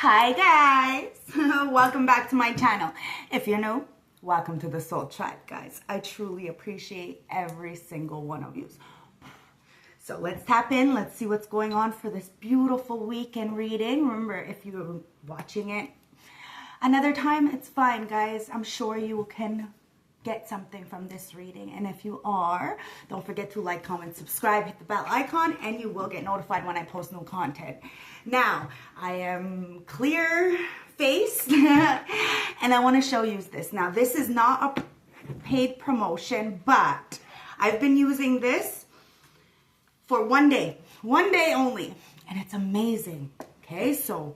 Hi guys, welcome back to my channel. If you're new, welcome to the Soul Tribe, guys. I truly appreciate every single one of you. So let's tap in, let's see what's going on for this beautiful weekend reading. Remember, if you're watching it another time, it's fine, guys. I'm sure you can get something from this reading, and if you are, don't forget to like, comment, subscribe, hit the bell icon, and you will get notified when I post new content. Now I am clear faced and I want to show you this. Now this is not a paid promotion, but I've been using this for one day only, and it's amazing. Okay, so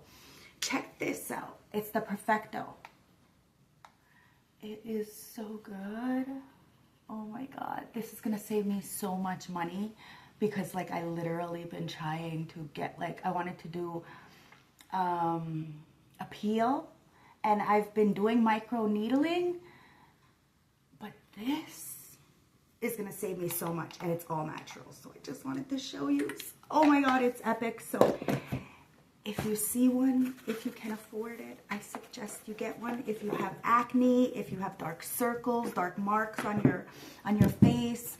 check this out. It's the Perfecto. It is so good. Oh my God. This is going to save me so much money because like I literally been trying to get, like, I wanted to do a peel, and I've been doing micro needling, but this is going to save me so much, and it's all natural. So I just wanted to show you. Oh my God, it's epic. So if you see one, if you can afford it, I suggest you get one. If you have acne, if you have dark circles, dark marks on your face,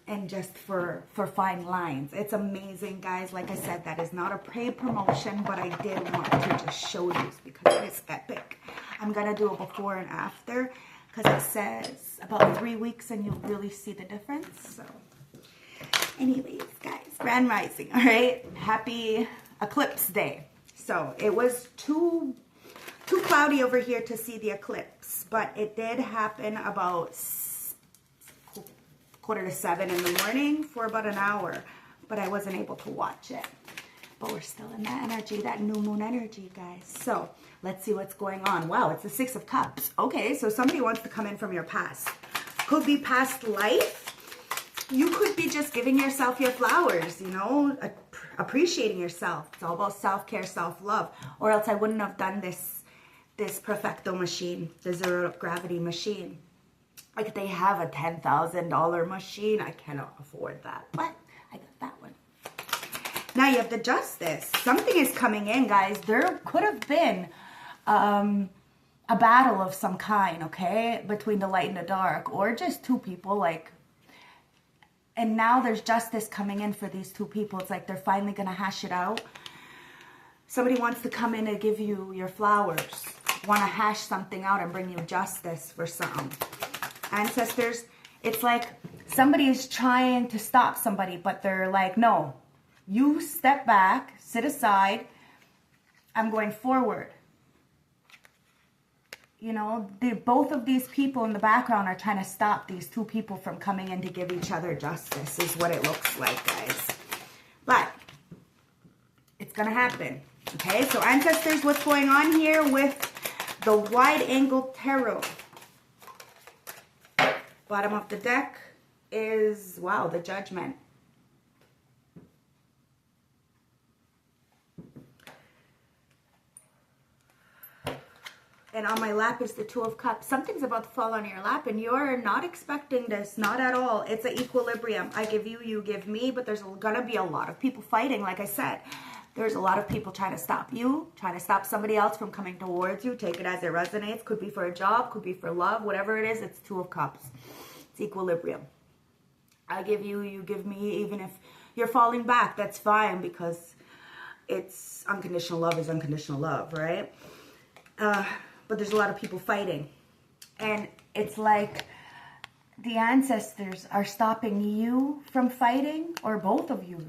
and just for fine lines. It's amazing, guys. Like I said, that is not a paid promotion, but I did want to just show you because it is epic. I'm going to do a before and after because it says about 3 weeks and you'll really see the difference. So anyways, guys, Grand Rising, all right? Happy Eclipse Day. So it was too cloudy over here to see the eclipse, but it did happen about 6:45 in the morning for about an hour, but I wasn't able to watch it. But we're still in that energy, that new moon energy, guys. So let's see what's going on. Wow, it's the 6 of Cups. Okay, so somebody wants to come in from your past. Could be past life. You could be just giving yourself your flowers, you know, appreciating yourself. It's all about self-care, self-love. Or else I wouldn't have done this Perfecto machine, the zero gravity machine. Like, they have a $10,000 machine. I cannot afford that, but I got that one. Now you have the Justice. Something is coming in, guys. There could have been a battle of some kind, okay, between the light and the dark, or just two people, like. And now there's justice coming in for these two people. It's like they're finally going to hash it out. Somebody wants to come in and give you your flowers. Want to hash something out and bring you justice for something. Ancestors, it's like somebody is trying to stop somebody, but they're like, no, you step back, sit aside. I'm going forward. You know, both of these people in the background are trying to stop these two people from coming in to give each other justice, is what it looks like, guys. But it's going to happen. Okay, so ancestors, what's going on here with the wide angle tarot? Bottom of the deck is, wow, the Judgment. And on my lap is the Two of Cups. Something's about to fall on your lap, and you're not expecting this, not at all. It's an equilibrium. I give you, you give me, but there's going to be a lot of people fighting. Like I said, there's a lot of people trying to stop you, trying to stop somebody else from coming towards you. Take it as it resonates. Could be for a job, could be for love, whatever it is. It's Two of Cups. It's equilibrium. I give you, you give me. Even if you're falling back, that's fine, because it's unconditional love is unconditional love, right? But there's a lot of people fighting. And it's like the ancestors are stopping you from fighting, or both of you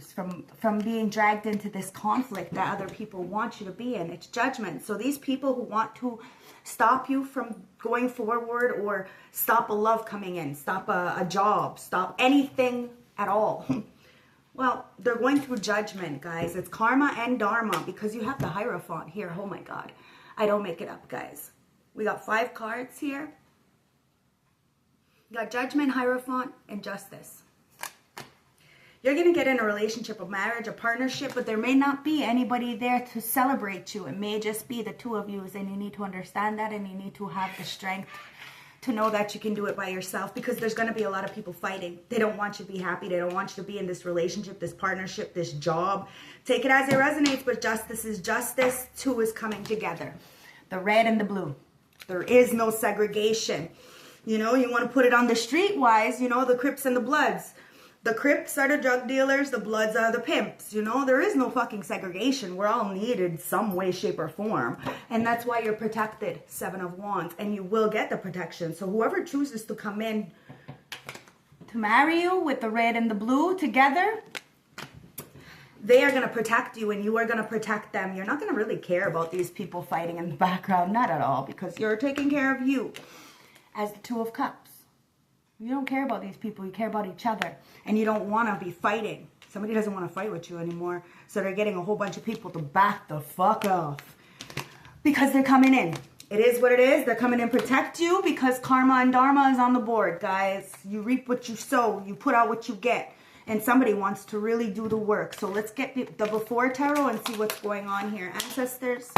from being dragged into this conflict that other people want you to be in. It's Judgment. So these people who want to stop you from going forward, or stop a love coming in, stop a job, stop anything at all. Well, they're going through judgment, guys. It's karma and dharma, because you have the Hierophant here. Oh my God. I don't make it up, guys. We got 5 cards here. You got Judgment, Hierophant, and Justice. You're going to get in a relationship, a marriage, a partnership, but there may not be anybody there to celebrate you. It may just be the two of you, and you need to understand that, and you need to have the strength to know that you can do it by yourself, because there's going to be a lot of people fighting. They don't want you to be happy. They don't want you to be in this relationship, this partnership, this job. Take it as it resonates, but justice is justice. Two is coming together. The red and the blue. There is no segregation. You know, you want to put it on the street-wise, you know, the Crips and the Bloods. The Crips are the drug dealers, the Bloods are the pimps. You know, there is no fucking segregation. We're all needed some way, shape, or form. And that's why you're protected, 7 of Wands. And you will get the protection. So whoever chooses to come in to marry you with the red and the blue together, they are going to protect you and you are going to protect them. You're not going to really care about these people fighting in the background. Not at all, because you're taking care of you. As the 2 of Cups. You don't care about these people. You care about each other. And you don't want to be fighting. Somebody doesn't want to fight with you anymore. So they're getting a whole bunch of people to back the fuck off. Because they're coming in. It is what it is. They're coming in to protect you because karma and dharma is on the board, guys. You reap what you sow. You put out what you get. And somebody wants to really do the work. So let's get the before tarot and see what's going on here. Ancestors,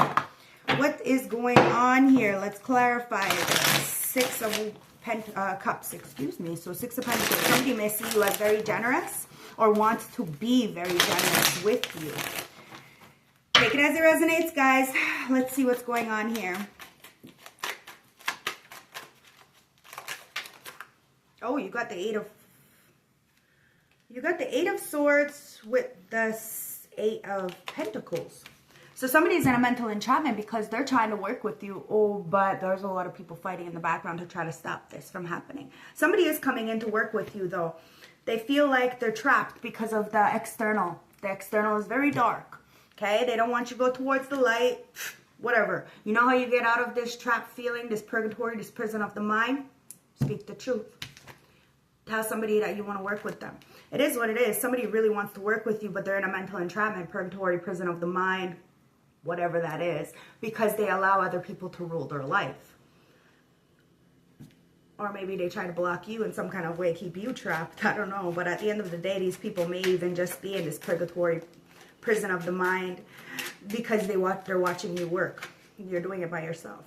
what is going on here? Let's clarify this. 6 of Cups, excuse me. So 6 of Pentacles. Somebody may see you as very generous or wants to be very generous with you. Take it as it resonates, guys. Let's see what's going on here. Oh, you got the 8 of Swords with the 8 of Pentacles. So somebody's in a mental entrapment because they're trying to work with you. Oh, but there's a lot of people fighting in the background to try to stop this from happening. Somebody is coming in to work with you, though. They feel like they're trapped because of the external. The external is very dark. Okay? They don't want you to go towards the light. Whatever. You know how you get out of this trap feeling, this purgatory, this prison of the mind? Speak the truth. Tell somebody that you want to work with them. It is what it is. Somebody really wants to work with you, but they're in a mental entrapment, purgatory, prison of the mind, whatever that is, because they allow other people to rule their life. Or maybe they try to block you in some kind of way, keep you trapped. I don't know. But at the end of the day, these people may even just be in this purgatory, prison of the mind, because they're watching you work. You're doing it by yourself.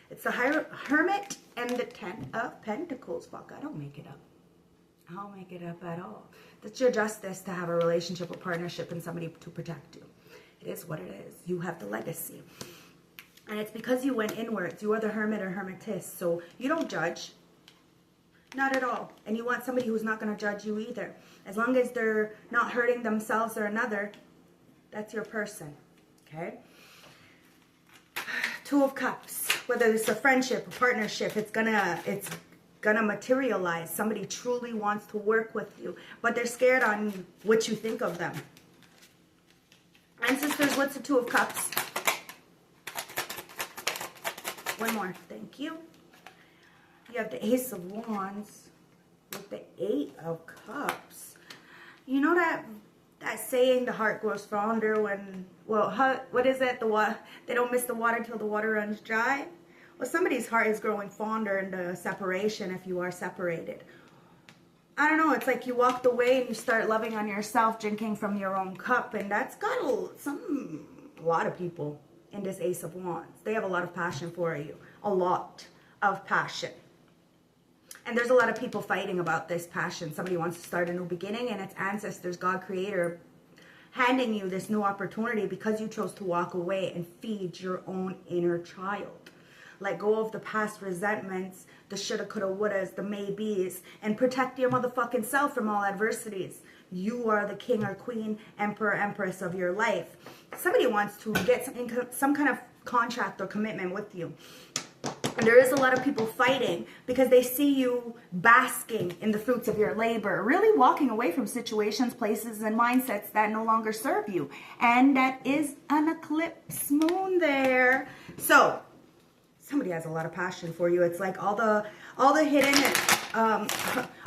It's the Hermit and the 10 of Pentacles. Fuck, I don't make it up. I don't make it up at all. That's your justice to have a relationship or partnership and somebody to protect you. It is what it is. You have the legacy. And it's because you went inwards. You are the hermit or hermitess. So you don't judge. Not at all. And you want somebody who's not going to judge you either. As long as they're not hurting themselves or another, that's your person. Okay? 2 of Cups. Whether it's a friendship, a partnership, it's gonna materialize. Somebody truly wants to work with you, but they're scared on what you think of them. Ancestors, what's the 2 of Cups? One more. Thank you. You have the Ace of Wands with the 8 of Cups. You know that saying, the heart grows fonder when, well, what is it? They don't miss the water till the water runs dry. Well, somebody's heart is growing fonder in the separation if you are separated. I don't know, it's like you walked away and you start loving on yourself, drinking from your own cup, and that's got a lot of people in this Ace of Wands. They have a lot of passion for you. A lot of passion. And there's a lot of people fighting about this passion. Somebody wants to start a new beginning, and it's ancestors, God Creator, handing you this new opportunity because you chose to walk away and feed your own inner child. Let go of the past resentments, the shoulda, coulda, wouldas, the maybes, and protect your motherfucking self from all adversities. You are the king or queen, emperor, empress of your life. Somebody wants to get some kind of contract or commitment with you. And there is a lot of people fighting because they see you basking in the fruits of your labor, really walking away from situations, places, and mindsets that no longer serve you. And that is an eclipse moon there. So somebody has a lot of passion for you. It's like all the hidden,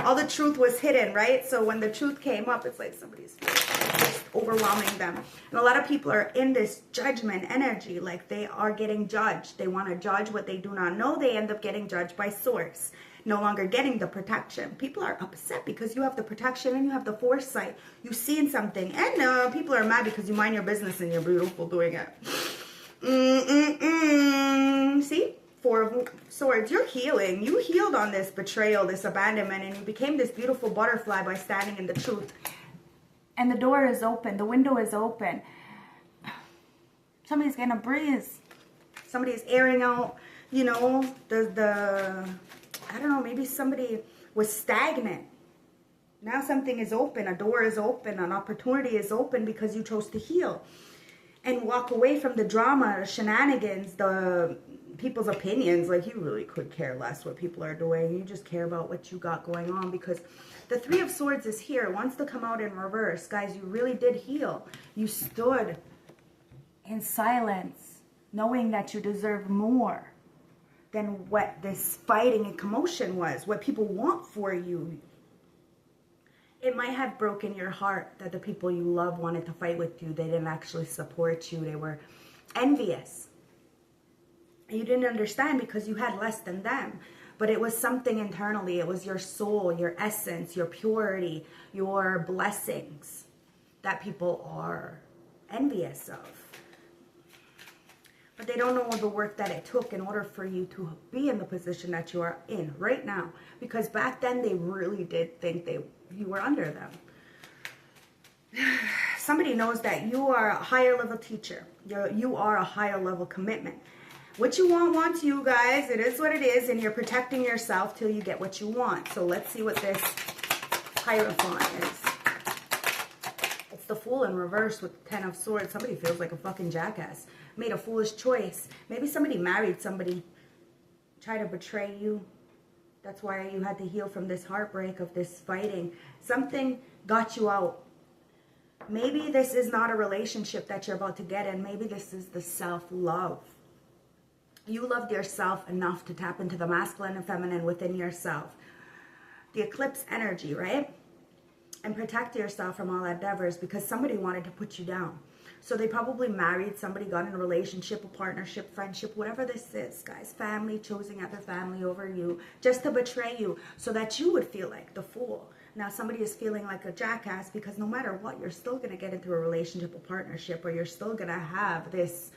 all the truth was hidden, right? So when the truth came up, it's like somebody's just overwhelming them. And a lot of people are in this judgment energy, like they are getting judged. They want to judge what they do not know. They end up getting judged by source, no longer getting the protection. People are upset because you have the protection and you have the foresight. You've seen something. And people are mad because you mind your business and you're beautiful doing it. See? Four of Swords, you're healing. You healed on this betrayal, this abandonment, and you became this beautiful butterfly by standing in the truth. And the door is open. The window is open. Somebody's getting a breeze. Somebody's airing out, you know, I don't know, maybe somebody was stagnant. Now something is open. A door is open. An opportunity is open because you chose to heal. And walk away from the drama, the shenanigans, the people's opinions. Like, you really could care less what people are doing. You just care about what you got going on, because the Three of Swords is here. It wants to come out in reverse. Guys, you really did heal. You stood in silence, knowing that you deserve more than what this fighting and commotion was, what people want for you. It might have broken your heart that the people you love wanted to fight with you. They didn't actually support you. They were envious. You didn't understand because you had less than them. But it was something internally. It was your soul, your essence, your purity, your blessings that people are envious of. But they don't know the work that it took in order for you to be in the position that you are in right now. Because back then they really did think you were under them. Somebody knows that you are a higher level teacher. You are a higher level commitment. What you wants you, guys. It is what it is, and you're protecting yourself till you get what you want. So let's see what this Hierophant is. It's the Fool in reverse with Ten of Swords. Somebody feels like a fucking jackass. Made a foolish choice. Maybe somebody married somebody, tried to betray you. That's why you had to heal from this heartbreak of this fighting. Something got you out. Maybe this is not a relationship that you're about to get in. Maybe this is the self-love. You loved yourself enough to tap into the masculine and feminine within yourself. The eclipse energy, right? And protect yourself from all endeavors, because somebody wanted to put you down. So they probably married somebody, got in a relationship, a partnership, friendship, whatever this is, guys. Family, choosing other family over you, just to betray you so that you would feel like the fool. Now somebody is feeling like a jackass because no matter what, you're still going to get into a relationship, a partnership, or you're still going to have this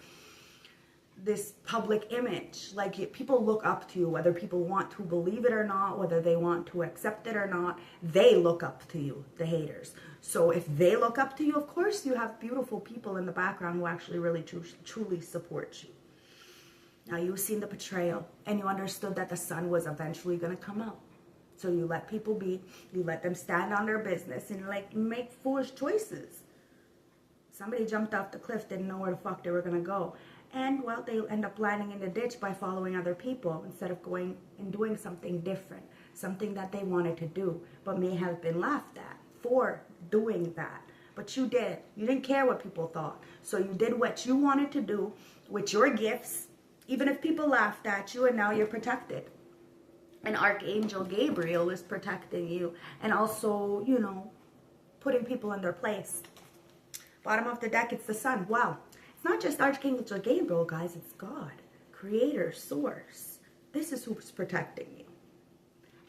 public image. Like, people look up to you, whether people want to believe it or not, whether they want to accept it or not. They look up to you, the haters. So if they look up to you, of course you have beautiful people in the background who actually really truly support you. Now you've seen the betrayal, and you understood that the sun was eventually going to come out. So you let people be, you let them stand on their business and like make foolish choices. Somebody jumped off the cliff, didn't know where the fuck they were going to go. And, well, they end up landing in the ditch by following other people instead of going and doing something different, something that they wanted to do, but may have been laughed at for doing that. But you did. You didn't care what people thought. So you did what you wanted to do with your gifts, even if people laughed at you, and now you're protected. And Archangel Gabriel is protecting you and also, you know, putting people in their place. Bottom of the deck, it's the sun. Wow. It's not just Archangel Gabriel, guys. It's God, Creator, Source. This is who's protecting you.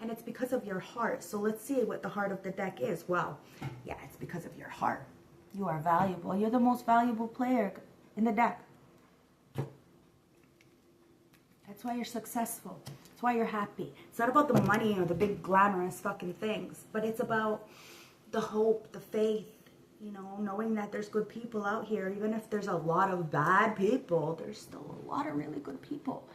And it's because of your heart. So let's see what the heart of the deck is. Well, yeah, it's because of your heart. You are valuable. You're the most valuable player in the deck. That's why you're successful. That's why you're happy. It's not about the money or the big glamorous fucking things, but it's about the hope, the faith, you know, knowing that there's good people out here. Even if there's a lot of bad people, there's still a lot of really good people.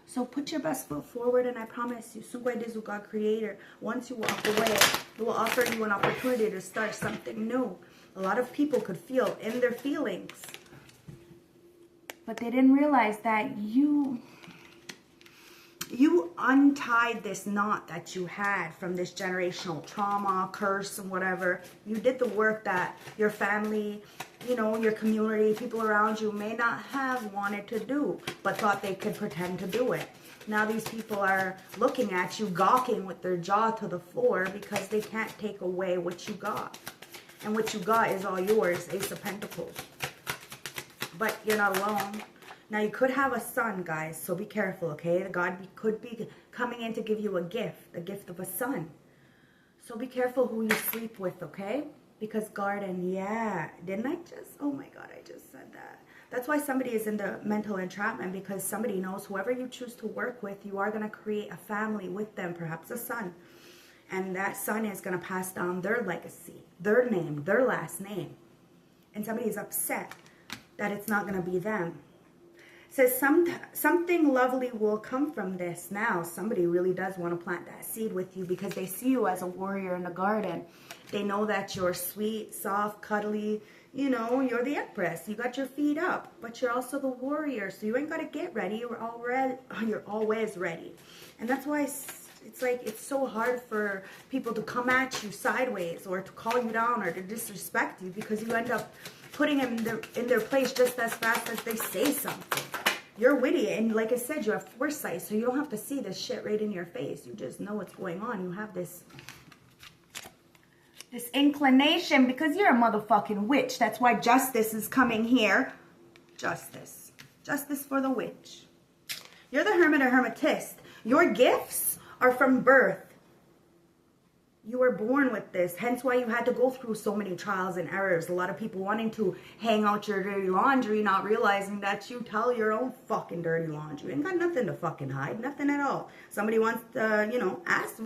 So put your best foot forward, and I promise you, Sungwai God Creator, once you walk away, it will offer you an opportunity to start something new. A lot of people could feel in their feelings, but they didn't realize that you untied this knot that you had from this generational trauma, curse, and whatever. You did the work that your family, you know, your community, people around you may not have wanted to do, but thought they could pretend to do it. Now these people are looking at you, gawking with their jaw to the floor because they can't take away what you got. And what you got is all yours, Ace of Pentacles. But you're not alone. Now, you could have a son, guys, so be careful, okay? God could be coming in to give you a gift of a son. So be careful who you sleep with, okay? Because garden, yeah. Didn't I just? Oh my God, I just said that. That's why somebody is in the mental entrapment, because somebody knows whoever you choose to work with, you are going to create a family with them, perhaps a son. And that son is going to pass down their legacy, their name, their last name. And somebody is upset that it's not going to be them. Says something lovely will come from this. Now somebody really does want to plant that seed with you, because they see you as a warrior in the garden. They know that you're sweet, soft, cuddly. You know, you're the empress. You got your feet up, but you're also the warrior. So you ain't got to get ready. You're always ready. And that's why it's like it's so hard for people to come at you sideways or to call you down or to disrespect you, because you end up putting them in their place just as fast as they say something. You're witty, and like I said, you have foresight, so you don't have to see this shit right in your face. You just know what's going on. You have this inclination, because you're a motherfucking witch. That's why justice is coming here. Justice for the witch. You're the hermit or hermetist. Your gifts are from birth. You were born with this, hence why you had to go through so many trials and errors. A lot of people wanting to hang out your dirty laundry, not realizing that you tell your own fucking dirty laundry. You ain't got nothing to fucking hide, nothing at all. Somebody wants to, you know, ask the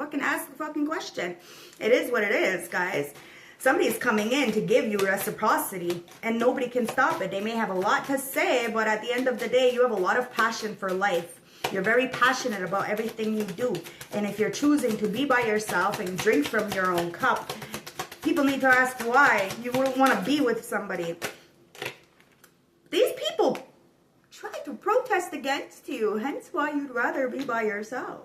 fucking question. It is what it is, guys. Somebody's coming in to give you reciprocity, and nobody can stop it. They may have a lot to say, but at the end of the day, you have a lot of passion for life. You're very passionate about everything you do. And if you're choosing to be by yourself and drink from your own cup, people need to ask why. You wouldn't want to be with somebody. These people try to protest against you, hence why you'd rather be by yourself.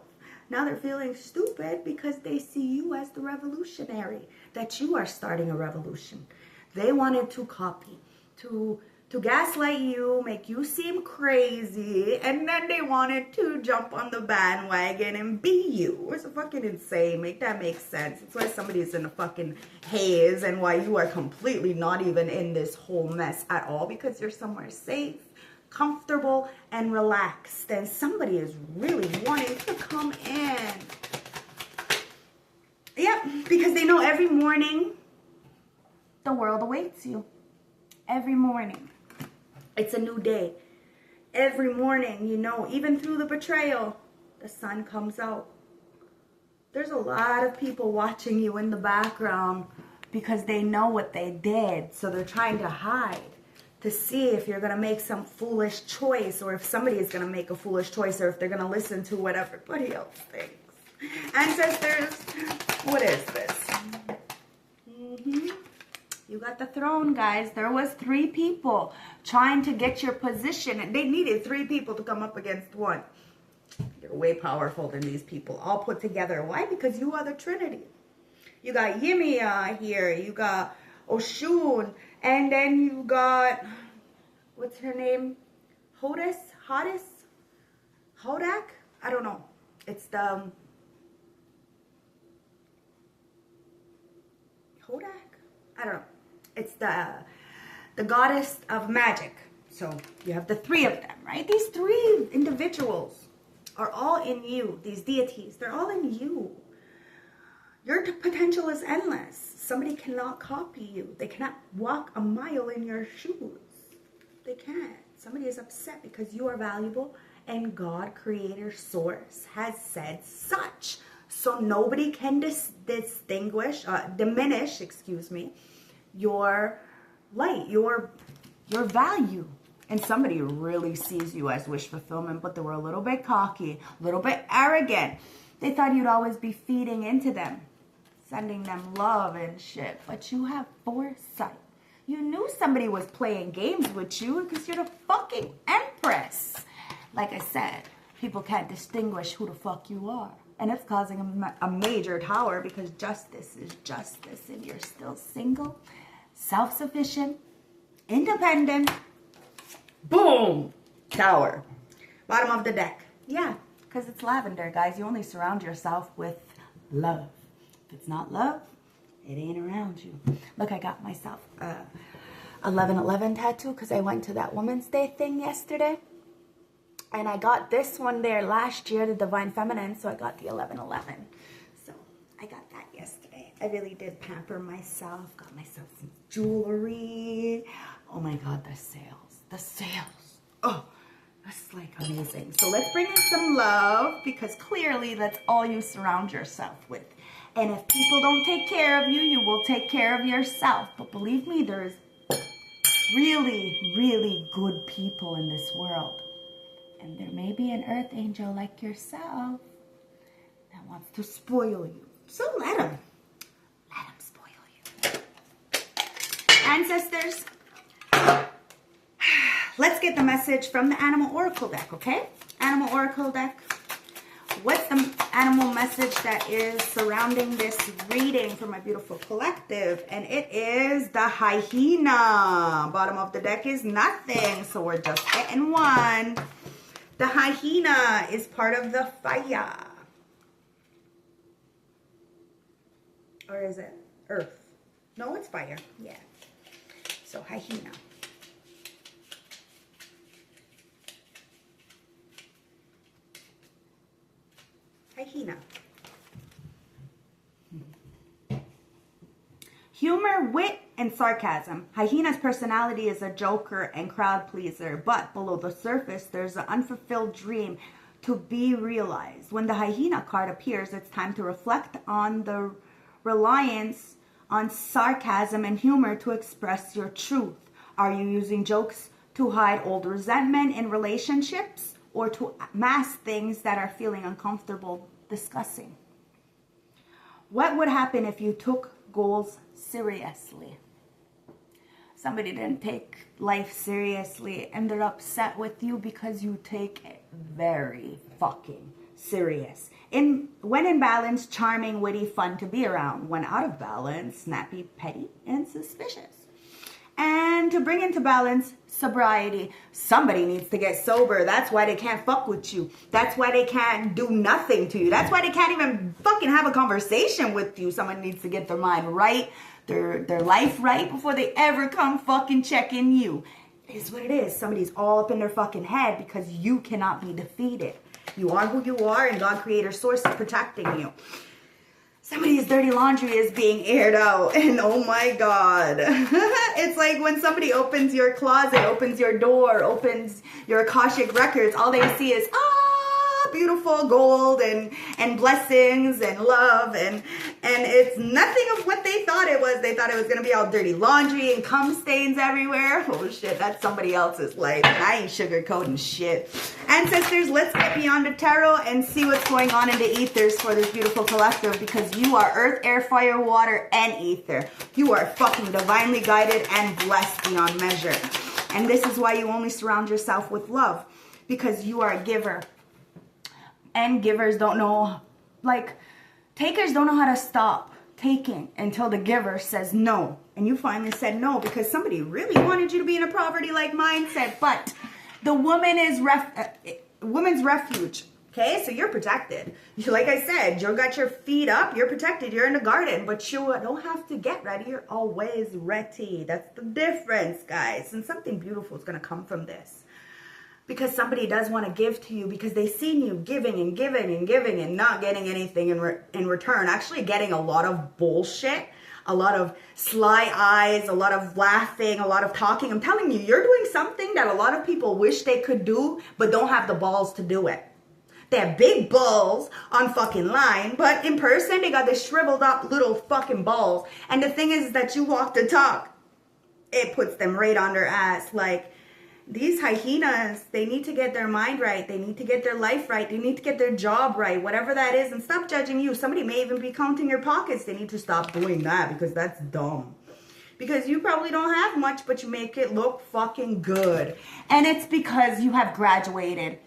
Now they're feeling stupid because they see you as the revolutionary, that you are starting a revolution. They wanted to copy, to gaslight you, make you seem crazy, and then they wanted to jump on the bandwagon and be you. It's fucking insane. Make that make sense. It's why somebody's in a fucking haze, and why you are completely not even in this whole mess at all, because you're somewhere safe, comfortable, and relaxed. And somebody is really wanting to come in. Yep, because they know every morning the world awaits you. Every morning. It's a new day. Every morning, you know, even through the betrayal, the sun comes out. There's a lot of people watching you in the background because they know what they did. So they're trying to hide to see if you're going to make some foolish choice, or if somebody is going to make a foolish choice, or if they're going to listen to what everybody else thinks. Ancestors, what is this? You got the throne, guys. There was 3 people trying to get your position, and they needed 3 people to come up against one. You're way powerful than these people, all put together. Why? Because you are the Trinity. You got Yimia here. You got Oshun. And then you got, what's her name? Hodak? I don't know. It's the... Hodak? I don't know. It's the goddess of magic. So you have the 3 of them, right? These 3 individuals are all in you. These deities, they're all in you. Your potential is endless. Somebody cannot copy you. They cannot walk a mile in your shoes. They can't. Somebody is upset because you are valuable, and God, creator, source, has said such. So nobody can diminish, your light, your value. And somebody really sees you as wish fulfillment, but they were a little bit cocky, a little bit arrogant. They thought you'd always be feeding into them, sending them love and shit. But you have foresight. You knew somebody was playing games with you because you're the fucking empress. Like I said, people can't distinguish who the fuck you are. And it's causing a major tower, because justice is justice, and you're still single, self-sufficient, independent. Boom! Tower. Bottom of the deck. Yeah, because it's lavender, guys. You only surround yourself with love. If it's not love, it ain't around you. Look, I got myself a 11/11 tattoo because I went to that Women's Day thing yesterday. And I got this one there last year, the Divine Feminine, so I got the 11/11. So I got that yesterday. I really did pamper myself. Got myself some jewelry. Oh my God, the sales. The sales. Oh, that's like amazing. So let's bring in some love, because clearly that's all you surround yourself with. And if people don't take care of you, you will take care of yourself. But believe me, there's really, really good people in this world. And there may be an earth angel like yourself that wants to spoil you. So let him. Let him spoil you. Ancestors, let's get the message from the Animal Oracle deck, okay? Animal Oracle deck. What's the animal message that is surrounding this reading for my beautiful collective? And it is the hyena. Bottom of the deck is nothing, so we're just getting one. The hyena is part of the fire. Or is it earth? No, it's fire. Yeah. So hyena. Hyena. Humor, wit, and sarcasm. Hyena's personality is a joker and crowd pleaser, but below the surface, there's an unfulfilled dream to be realized. When the hyena card appears, it's time to reflect on the reliance on sarcasm and humor to express your truth. Are you using jokes to hide old resentment in relationships, or to mask things that are feeling uncomfortable discussing? What would happen if you took goals seriously? Somebody didn't take life seriously and they're upset with you because you take it very fucking serious. When in balance, charming, witty, fun to be around. When out of balance, snappy, petty, and suspicious. And to bring into balance, sobriety. Somebody needs to get sober. That's why they can't fuck with you. That's why they can't do nothing to you. That's why they can't even fucking have a conversation with you. Someone needs to get their mind right, their life right, before they ever come fucking checking you. It is what it is. Somebody's all up in their fucking head because you cannot be defeated. You are who you are, and God, Creator, Source is protecting you. Somebody's dirty laundry is being aired out, and oh my God. It's like when somebody opens your closet, opens your door, opens your Akashic records, all they see is, beautiful gold and blessings and love, and it's nothing of what they thought it was. They thought it was going to be all dirty laundry and cum stains everywhere. Oh shit, that's somebody else's life, and I ain't sugarcoating shit. Ancestors, let's get beyond the tarot and see what's going on in the ethers for this beautiful collective, because you are earth, air, fire, water, and ether. You are fucking divinely guided and blessed beyond measure. And this is why you only surround yourself with love, because you are a giver. And givers don't know, like, takers don't know how to stop taking until the giver says no. And you finally said no because somebody really wanted you to be in a poverty-like mindset. But the woman is woman's refuge. Okay, so you're protected. Like I said, you got your feet up, you're protected, you're in the garden, but you don't have to get ready, you're always ready. That's the difference, guys. And something beautiful is going to come from this. Because somebody does want to give to you because they've seen you giving and giving and giving and not getting anything in return. Actually getting a lot of bullshit, a lot of sly eyes, a lot of laughing, a lot of talking. I'm telling you, you're doing something that a lot of people wish they could do but don't have the balls to do it. They have big balls on fucking line, but in person they got this shriveled up little fucking balls. And the thing is that you walk the talk. It puts them right on their ass. Like, these hyenas, they need to get their mind right. They need to get their life right. They need to get their job right, whatever that is, and stop judging you. Somebody may even be counting your pockets. They need to stop doing that because that's dumb. Because you probably don't have much, but you make it look fucking good. And it's because you have graduated.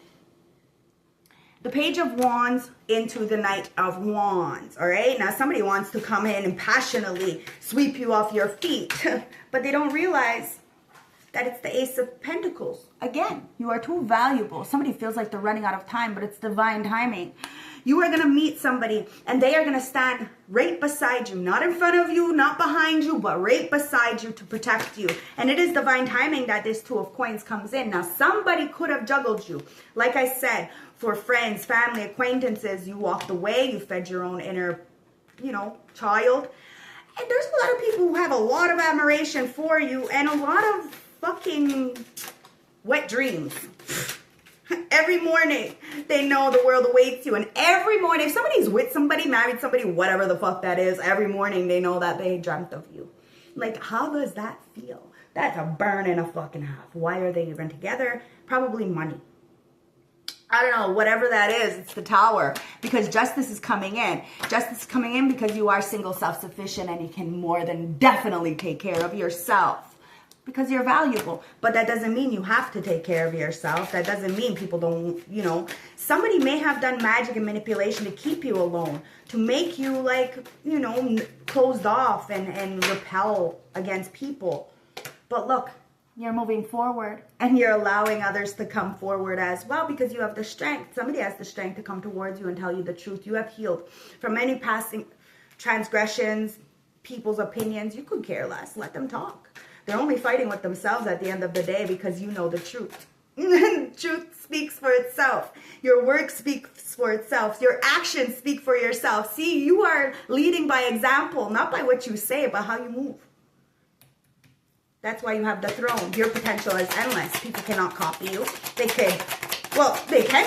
The Page of Wands into the Knight of Wands, all right? Now, somebody wants to come in and passionately sweep you off your feet, but they don't realize that it's the Ace of Pentacles. Again, you are too valuable. Somebody feels like they're running out of time, but it's divine timing. You are going to meet somebody, and they are going to stand right beside you. Not in front of you, not behind you, but right beside you to protect you. And it is divine timing that this Two of Coins comes in. Now, somebody could have juggled you. Like I said, for friends, family, acquaintances, you walked away. You fed your own inner child. And there's a lot of people who have a lot of admiration for you and a lot of fucking wet dreams. Every morning, they know the world awaits you. And every morning, if somebody's with somebody, married somebody, whatever the fuck that is, every morning they know that they dreamt of you. Like, how does that feel? That's a burn and a fucking half. Why are they even together? Probably money. I don't know, whatever that is, it's the Tower. Because justice is coming in. Justice is coming in because you are single, self-sufficient, and you can more than definitely take care of yourself. Because you're valuable. But that doesn't mean you have to take care of yourself. That doesn't mean people don't, somebody may have done magic and manipulation to keep you alone. To make you, like, closed off and repel against people. But look, you're moving forward. And you're allowing others to come forward as well. Because you have the strength. Somebody has the strength to come towards you and tell you the truth. You have healed from any passing transgressions, people's opinions. You could care less. Let them talk. They're only fighting with themselves at the end of the day because you know the truth. Truth speaks for itself. Your work speaks for itself. Your actions speak for yourself. See, you are leading by example, not by what you say, but how you move. That's why you have the throne. Your potential is endless. People cannot copy you. They can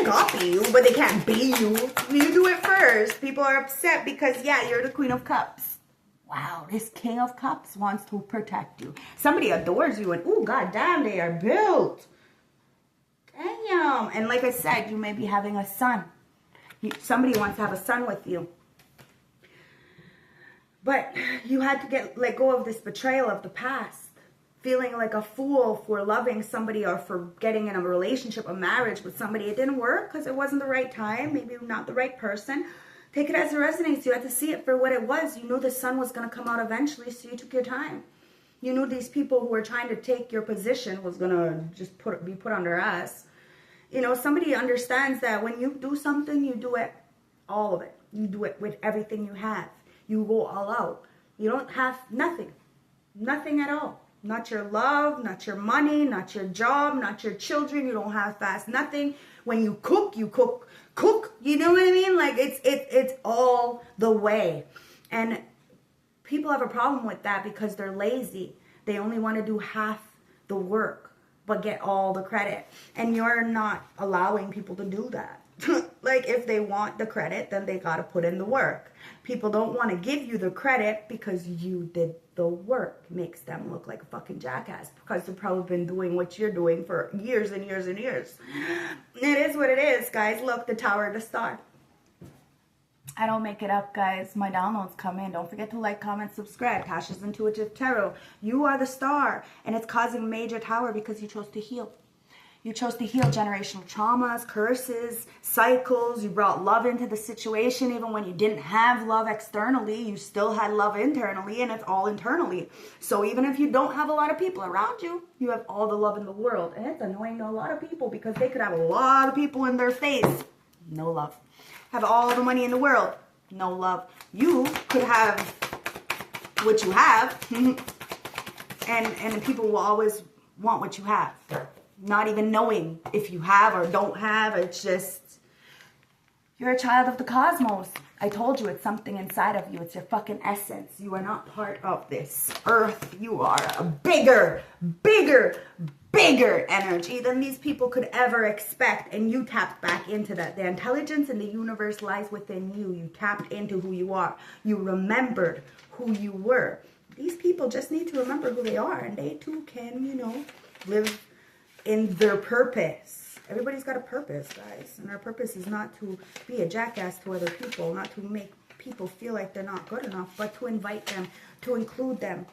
copy you, but they can't be you. You do it first. People are upset because, you're the Queen of Cups. Wow, this King of Cups wants to protect you. Somebody adores you and, oh, goddamn, they are built. Damn. And like I said, you may be having a son. Somebody wants to have a son with you. But you had to let go of this betrayal of the past. Feeling like a fool for loving somebody or for getting in a relationship, a marriage with somebody. It didn't work because it wasn't the right time. Maybe not the right person. Take it as it resonates. You had to see it for what it was. You knew the sun was going to come out eventually, so you took your time. You knew these people who were trying to take your position was going to just be put under us. Somebody understands that when you do something, you do it, all of it. You do it with everything you have. You go all out. You don't have nothing. Nothing at all. Not your love, not your money, not your job, not your children. You don't have fast nothing. When you cook, cook. You know what I mean? Like it's all the way. And people have a problem with that because they're lazy. They only want to do half the work, but get all the credit. And you're not allowing people to do that. Like, if they want the credit, then they got to put in the work. People don't want to give you the credit because you did the work. Makes them look like a fucking jackass because they've probably been doing what you're doing for years and years and years. It is what it is, guys. Look, the Tower, the Star. I don't make it up, guys. My downloads come in. Don't forget to like, comment, subscribe. Tasha's Intuitive Tarot. You are the star, and it's causing major tower because you chose to heal. You chose to heal generational traumas, curses, cycles. You brought love into the situation. Even when you didn't have love externally, you still had love internally, and it's all internally. So even if you don't have a lot of people around you, you have all the love in the world. And it's annoying to a lot of people because they could have a lot of people in their face. No love. Have all the money in the world. No love. You could have what you have, and people will always want what you have. Not even knowing if you have or don't have. It's just, you're a child of the cosmos. I told you, it's something inside of you. It's your fucking essence. You are not part of this earth. You are a bigger energy than these people could ever expect. And you tapped back into that. The intelligence in the universe lies within you. You tapped into who you are. You remembered who you were. These people just need to remember who they are. And they too can, live in their purpose. Everybody's got a purpose, guys. And our purpose is not to be a jackass to other people, not to make people feel like they're not good enough, but to invite them, to include them.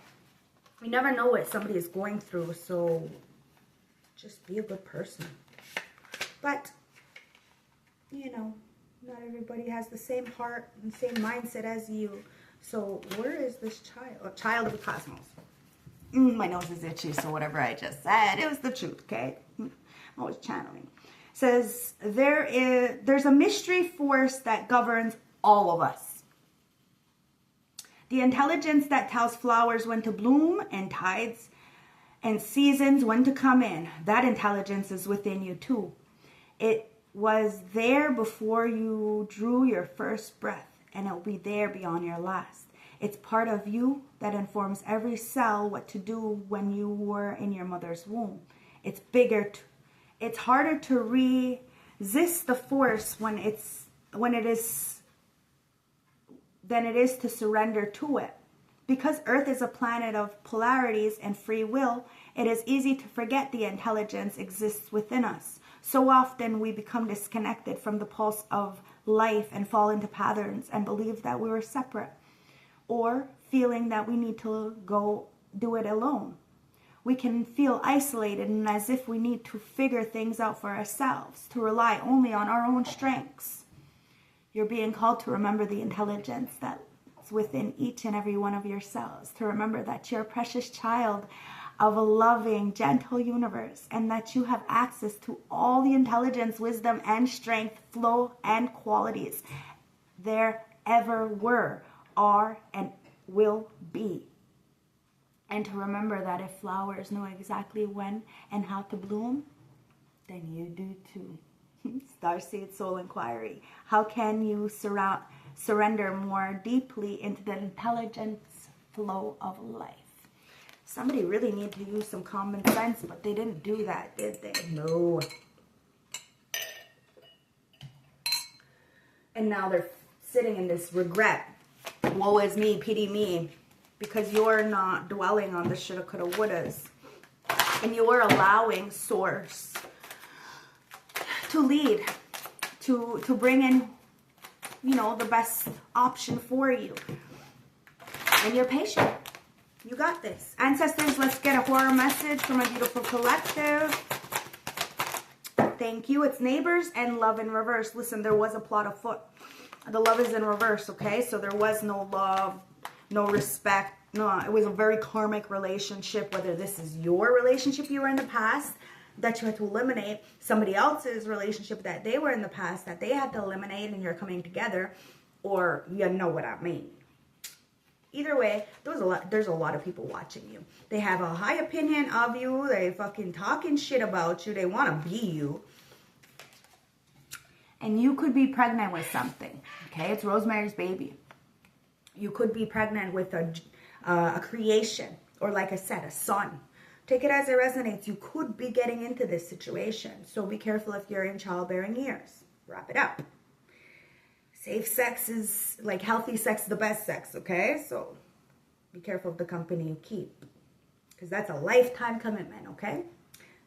You never know what somebody is going through, so just be a good person. But, not everybody has the same heart and same mindset as you. So where is this child? A child of the cosmos. My nose is itchy, so whatever I just said, it was the truth, okay? I'm always channeling. Says, there's a mystery force that governs all of us. The intelligence that tells flowers when to bloom and tides and seasons when to come in. That intelligence is within you too. It was there before you drew your first breath. and it'll be there beyond your last. It's part of you that informs every cell what to do when you were in your mother's womb. It's bigger. It's harder to resist the force when it is than it is to surrender to it. Because Earth is a planet of polarities and free will, it is easy to forget the intelligence exists within us. So often we become disconnected from the pulse of life and fall into patterns and believe that we were separate, or feeling that we need to go do it alone. We can feel isolated and as if we need to figure things out for ourselves, to rely only on our own strengths. You're being called to remember the intelligence that's within each and every one of your cells, to remember that you're a precious child of a loving, gentle universe, and that you have access to all the intelligence, wisdom, and strength, flow, and qualities there ever were, are, and will be. And to remember that if flowers know exactly when and how to bloom, then you do too. Starseed Soul Inquiry. How can you surrender more deeply into the intelligence flow of life? Somebody really need to use some common sense, but they didn't do that, did they? No. And now they're sitting in this regret. Woe is me, pity me. Because you're not dwelling on the shoulda, coulda, wouldas. And you're allowing Source to lead, to bring in, the best option for you. And you're patient. You got this. Ancestors, let's get a horror message from a beautiful collective. Thank you. It's neighbors and love in reverse. Listen, there was a plot afoot. The love is in reverse, okay? So there was no love, no respect. No, it was a very karmic relationship, whether this is your relationship you were in the past that you had to eliminate, somebody else's relationship that they were in the past that they had to eliminate and you're coming together, or you know what I mean. Either way, there's a lot of people watching you. They have a high opinion of you. They fucking talking shit about you. They want to be you. And you could be pregnant with something. Okay, it's Rosemary's Baby. You could be pregnant with a creation, or like I said, a son. Take it as it resonates. You could be getting into this situation. So be careful if you're in childbearing years. Wrap it up. Safe sex is, like, healthy sex is the best sex, okay? So be careful of the company you keep, because that's a lifetime commitment, okay?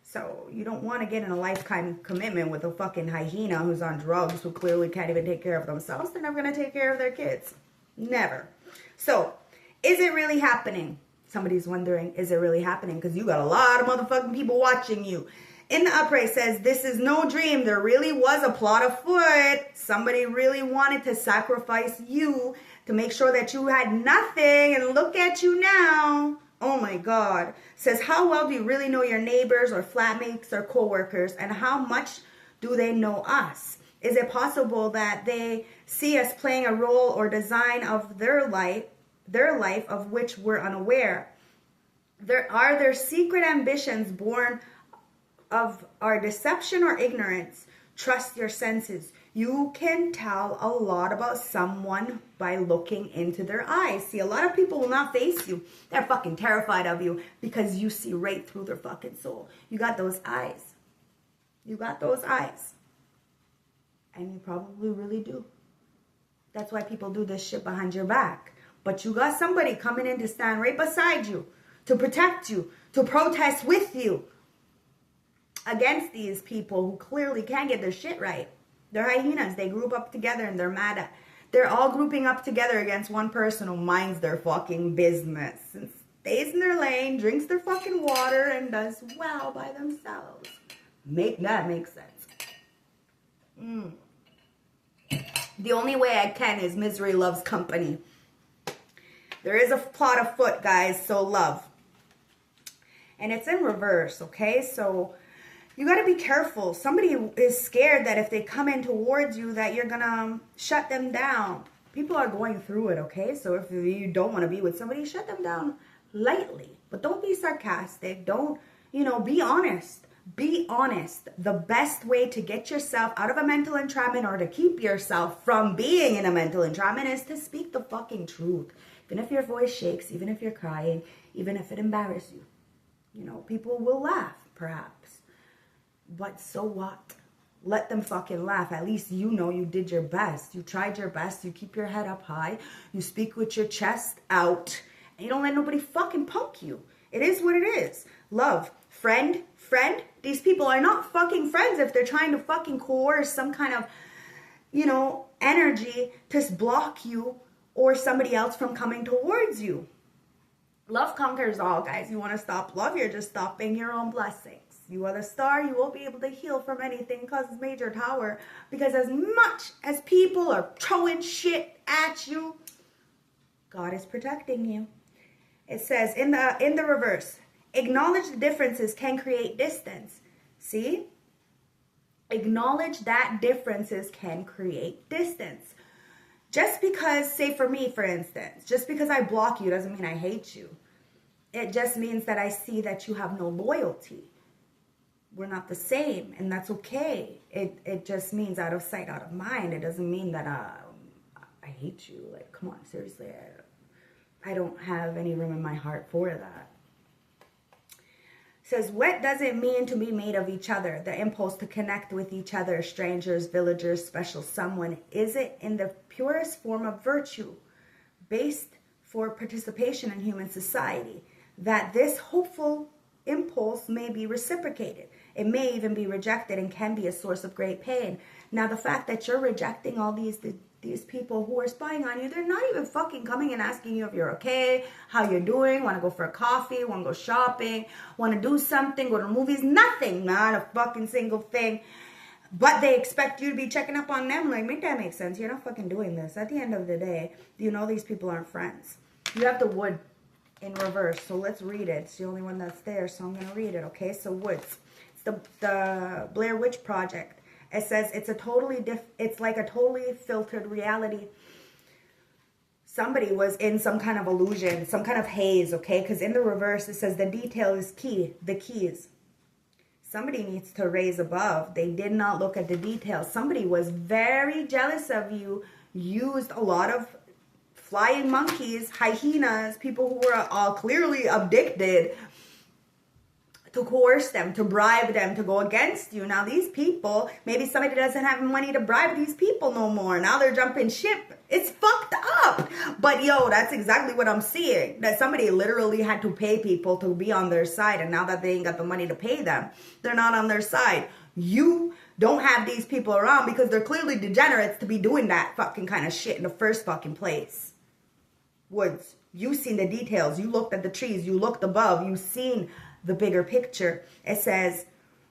So you don't want to get in a lifetime commitment with a fucking hyena who's on drugs, who clearly can't even take care of themselves. They're never going to take care of their kids. Never. So, is it really happening? Somebody's wondering, is it really happening? Because you got a lot of motherfucking people watching you. In the upright says, this is no dream. There really was a plot afoot. Somebody really wanted to sacrifice you to make sure that you had nothing. And look at you now. Oh my God. Says, how well do you really know your neighbors or flatmates or coworkers? And how much do they know us? Is it possible that they see us playing a role or design of their life of which we're unaware? Are there secret ambitions born of our deception or ignorance? Trust your senses. You can tell a lot about someone by looking into their eyes. See, a lot of people will not face you. They're fucking terrified of you because you see right through their fucking soul. You got those eyes. You got those eyes. And you probably really do. That's why people do this shit behind your back. But you got somebody coming in to stand right beside you, to protect you, to protest with you against these people who clearly can't get their shit right. They're hyenas. They group up together and they're mad at. They're all grouping up together against one person who minds their fucking business and stays in their lane, drinks their fucking water, and does well by themselves. Make that make sense. The only way I can is misery loves company. There is a plot afoot, guys, so love. And it's in reverse, okay? So you got to be careful. Somebody is scared that if they come in towards you that you're going to shut them down. People are going through it, okay? So if you don't want to be with somebody, shut them down lightly. But don't be sarcastic. Don't, be honest. Be honest. The best way to get yourself out of a mental entrapment or to keep yourself from being in a mental entrapment is to speak the fucking truth. Even if your voice shakes, even if you're crying, even if it embarrasses you. You know, people will laugh, perhaps. But so what? Let them fucking laugh. At least you know you did your best. You tried your best. You keep your head up high. You speak with your chest out. And you don't let nobody fucking punk you. It is what it is. Love. Friend. These people are not fucking friends if they're trying to fucking coerce some kind of, you know, energy to block you or somebody else from coming towards you. Love conquers all, guys. You want to stop love, you're just stopping your own blessings. You are the star, you won't be able to heal from anything causes major tower. Because as much as people are throwing shit at you, God is protecting you. It says in the reverse, acknowledge the differences can create distance. See? Acknowledge that differences can create distance. Just because, say for me, for instance, just because I block you doesn't mean I hate you. It just means that I see that you have no loyalty. We're not the same, and that's okay. It just means out of sight, out of mind. It doesn't mean that I hate you. Like, come on, seriously. I don't have any room in my heart for that. It says, what does it mean to be made of each other? The impulse to connect with each other, strangers, villagers, special someone. Is it in the purest form of virtue, based for participation in human society, that this hopeful impulse may be reciprocated? It may even be rejected and can be a source of great pain. Now, the fact that you're rejecting all these people who are spying on you, they're not even fucking coming and asking you if you're okay, how you're doing, want to go for a coffee, want to go shopping, want to do something, go to the movies, nothing, not a fucking single thing. But they expect you to be checking up on them. Like, make that make sense. You're not fucking doing this. At the end of the day, you know these people aren't friends. You have the wood in reverse, so let's read it. It's the only one that's there, so I'm going to read it, okay? So woods. It's the Blair Witch Project. It says it's like a totally filtered reality. Somebody was in some kind of illusion, some kind of haze, okay? Because in the reverse, it says the detail is key, the keys. Somebody needs to raise above. They did not look at the details. Somebody was very jealous of you, used a lot of flying monkeys, hyenas, people who were all clearly addicted, to coerce them, to bribe them, to go against you. Now these people, maybe somebody doesn't have money to bribe these people no more. Now they're jumping ship. It's fucked up. But yo, that's exactly what I'm seeing. That somebody literally had to pay people to be on their side. And now that they ain't got the money to pay them, they're not on their side. You don't have these people around because they're clearly degenerates to be doing that fucking kind of shit in the first fucking place. Woods, you seen the details. You looked at the trees. You looked above. You seen the bigger picture. It says,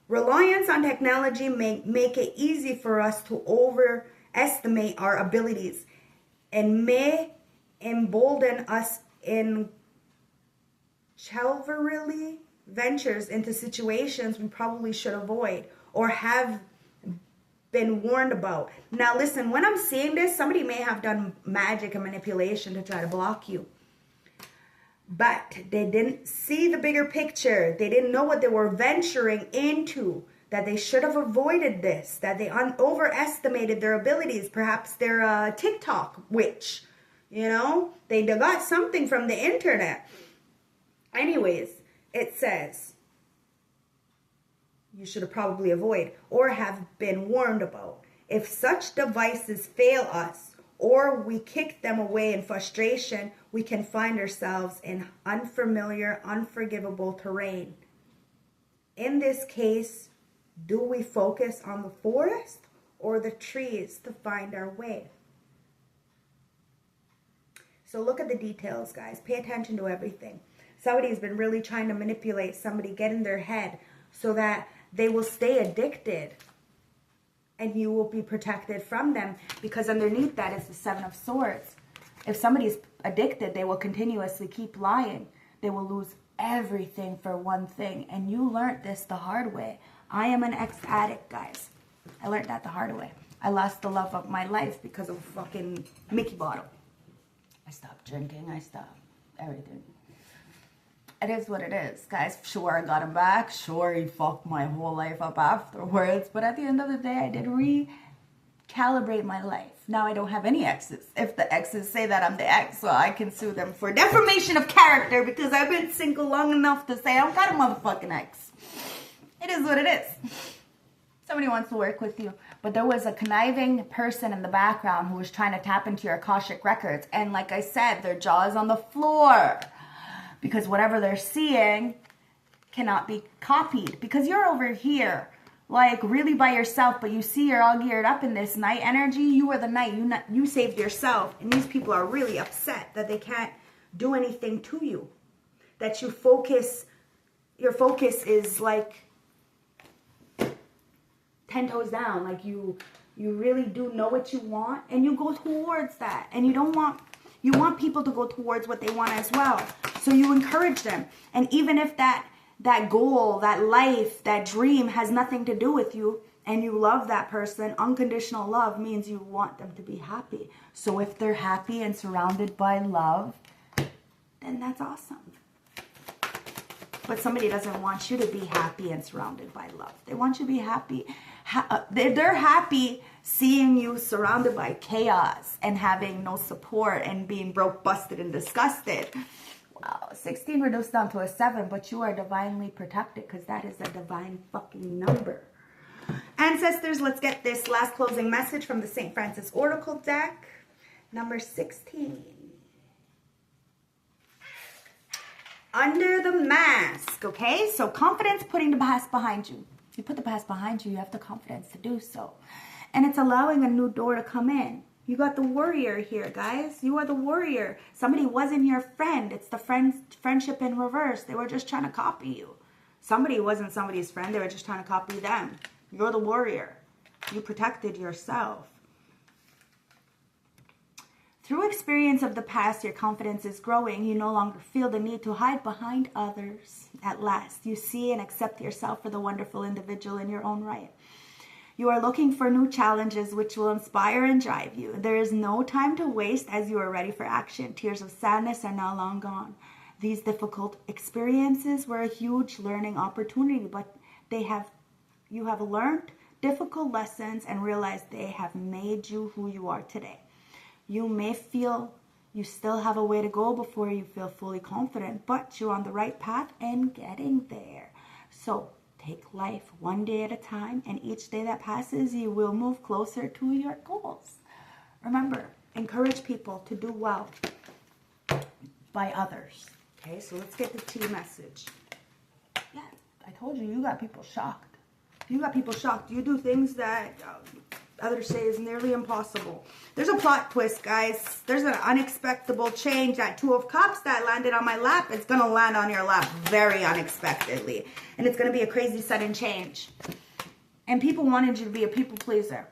reliance on technology may make it easy for us to overestimate our abilities and may embolden us in chivalry ventures into situations we probably should avoid or have been warned about. Now listen, when I'm seeing this, somebody may have done magic and manipulation to try to block you. But they didn't see the bigger picture. They didn't know what they were venturing into, that they should have avoided this, that they overestimated their abilities. Perhaps they're a TikTok witch, you know? They got something from the internet. Anyways, it says, you should have probably avoided or have been warned about. If such devices fail us, or we kick them away in frustration, we can find ourselves in unfamiliar, unforgivable terrain. In this case, do we focus on the forest or the trees to find our way? So look at the details, guys. Pay attention to everything. Somebody's been really trying to manipulate somebody, get in their head so that they will stay addicted. And you will be protected from them, because underneath that is the Seven of Swords. If somebody's addicted, they will continuously keep lying. They will lose everything for one thing. And you learned this the hard way. I am an ex-addict, guys. I learned that the hard way. I lost the love of my life because of a fucking Mickey bottle. I stopped drinking. I stopped everything. It is what it is, guys. Sure, I got him back. Sure, he fucked my whole life up afterwards. But at the end of the day, I did recalibrate my life. Now I don't have any exes. If the exes say that I'm the ex, well, I can sue them for defamation of character because I've been single long enough to say I don't got a motherfucking ex. It is what it is. Somebody wants to work with you. But there was a conniving person in the background who was trying to tap into your Akashic records. And like I said, their jaw is on the floor. Because whatever they're seeing cannot be copied. Because you're over here, like really by yourself, but you see you're all geared up in this night energy. You are the night. You saved yourself. And these people are really upset that they can't do anything to you. That your focus is like 10 toes down. Like you really do know what you want and you go towards that. And you want people to go towards what they want as well. So you encourage them. And even if that goal, that life, that dream has nothing to do with you and you love that person, unconditional love means you want them to be happy. So if they're happy and surrounded by love, then that's awesome. But somebody doesn't want you to be happy and surrounded by love. They want you to be happy. They're happy seeing you surrounded by chaos and having no support and being broke, busted, and disgusted. Wow, 16 reduced down to a 7, but you are divinely protected because that is a divine fucking number. Ancestors, let's get this last closing message from the St. Francis Oracle deck. Number 16. Under the mask, okay? So confidence, putting the past behind you. You put the past behind you, you have the confidence to do so. And it's allowing a new door to come in. You got the warrior here, guys. You are the warrior. Somebody wasn't your friend. It's the friendship in reverse. They were just trying to copy you. Somebody wasn't somebody's friend. They were just trying to copy them. You're the warrior. You protected yourself. Through experience of the past, your confidence is growing. You no longer feel the need to hide behind others. At last, you see and accept yourself for the wonderful individual in your own right. You are looking for new challenges which will inspire and drive you. There is no time to waste as you are ready for action. Tears of sadness are now long gone. These difficult experiences were a huge learning opportunity, but you have learned difficult lessons and realized they have made you who you are today. You may feel you still have a way to go before you feel fully confident, but you're on the right path and getting there. So take life one day at a time, and each day that passes, you will move closer to your goals. Remember, encourage people to do well by others. Okay, so let's get the T message. Yeah, I told you, you got people shocked. You got people shocked. You do things that others say is nearly impossible. There's a plot twist, guys. There's an unexpected change. That Two of Cups that landed on my lap, it's going to land on your lap very unexpectedly. And it's going to be a crazy sudden change. And people wanted you to be a people pleaser.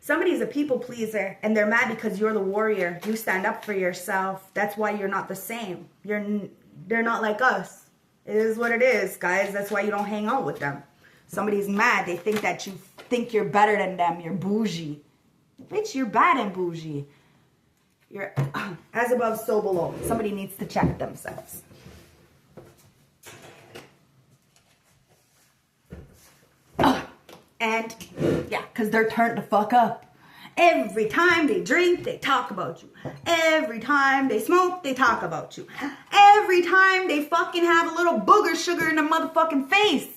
Somebody's a people pleaser and they're mad because you're the warrior. You stand up for yourself. That's why you're not the same. They're not like us. It is what it is, guys. That's why you don't hang out with them. Somebody's mad. They think that you think you're better than them. You're bougie. Bitch, you're bad and bougie. You're as above, so below. Somebody needs to check themselves. And, yeah, because they're turned the fuck up. Every time they drink, they talk about you. Every time they smoke, they talk about you. Every time they fucking have a little booger sugar in their motherfucking face,